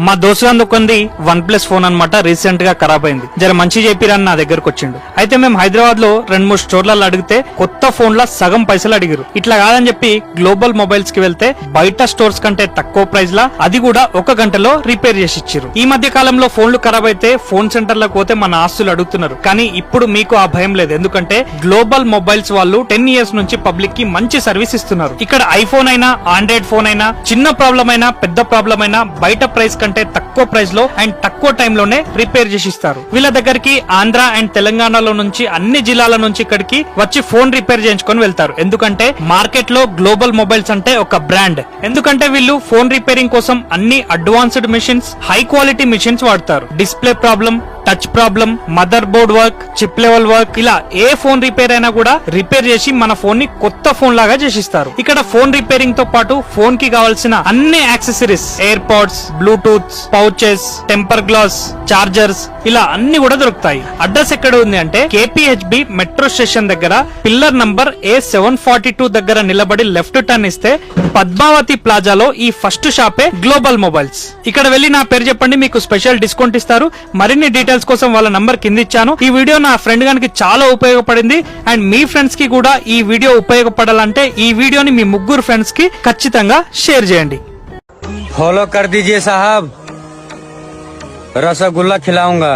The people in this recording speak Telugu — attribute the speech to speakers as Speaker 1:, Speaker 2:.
Speaker 1: మా దోస్తు కొంది OnePlus ఫోన్ అన్నమాట. రీసెంట్ గా ఖరాబ్ అయింది. జర మంచి చెప్పిరని నా దగ్గరకు వచ్చిండు. అయితే మేము హైదరాబాద్ లో 2-3 స్టోర్లలో అడిగితే కొత్త ఫోన్ ల సగం పైసలు అడిగారు. ఇట్లా కాదని చెప్పి గ్లోబల్ మొబైల్స్ కి వెళ్తే బయట స్టోర్స్ కంటే తక్కువ ప్రైస్ లా అది కూడా 1 గంటలో రిపేర్ చేసి ఇచ్చారు. ఈ మధ్య కాలంలో ఫోన్లు ఖరాబ్ అయితే ఫోన్ సెంటర్ లకు పోతే మన ఆస్తులు అడుగుతున్నారు. కానీ ఇప్పుడు మీకు ఆ భయం లేదు. ఎందుకంటే గ్లోబల్ మొబైల్స్ వాళ్ళు 10 ఇయర్స్ నుంచి పబ్లిక్ కి మంచి సర్వీస్ ఇస్తున్నారు. ఇక్కడ ఐఫోన్ అయినా ఆండ్రాయిడ్ ఫోన్ అయినా చిన్న ప్రాబ్లం అయినా పెద్ద ప్రాబ్లం అయినా బయట ప్రైస్ కంటే తక్కువ ప్రైస్ లో అండ్ తక్కువ టైం లోనే రిపేర్ చేసి ఇస్తారు. వీళ్ళ దగ్గరికి ఆంధ్ర అండ్ తెలంగాణలో నుంచి అన్ని జిల్లాల నుంచి ఇక్కడికి వచ్చి ఫోన్ రిపేర్ చేయించుకొని వెళ్తారు. ఎందుకంటే మార్కెట్ లో గ్లోబల్ మొబైల్స్ అంటే ఒక బ్రాండ్. ఎందుకంటే వీళ్ళు ఫోన్ రిపేరింగ్ కోసం అన్ని advanced machines, high quality machines వాడతారు. Display problem, touch problem, motherboard work, chip level work, ఇలా ఏ ఫోన్ రిపేర్ అయినా కూడా రిపేర్ చేసి మన ఫోన్ ని కొత్త ఫోన్ లాగా చేసిస్తారు. ఇక్కడ ఫోన్ రిపేరింగ్ తో పాటు ఫోన్ కి కావాల్సిన అన్ని accessories, AirPods, Bluetooth, pouches, temper glass, chargers, ఇలా అన్ని కూడా దొరుకుతాయి. అడ్రస్ ఎక్కడ ఉంది అంటే KPHB మెట్రో స్టేషన్ దగ్గర పిల్లర్ నంబర్ A742 దగ్గర నిలబడి లెఫ్ట్ టర్న్ ఇస్తే పద్మావతి ప్లాజాలో ఈ ఫస్ట్ షాపే గ్లోబల్ మొబైల్స్. ఇక్కడ వెళ్లి నా పేరు చెప్పండి, మీకు స్పెషల్ డిస్కౌంట్ ఇస్తారు. మరిన్ని డీటెయిల్స్ కోసం వాళ్ళ నంబర్ కింద ఇచ్చాను. ఈ వీడియో నా ఫ్రెండ్ గానికి చాలా ఉపయోగపడింది. అండ్ మీ ఫ్రెండ్స్ కి కూడా ఈ వీడియో ఉపయోగపడాలంటే ఈ వీడియోని మీ 3 ఫ్రెండ్స్ కి ఖచ్చితంగా షేర్ చేయండి.
Speaker 2: फॉलो कर दीजिए साहब, रसगुल्ला खिलाऊंगा।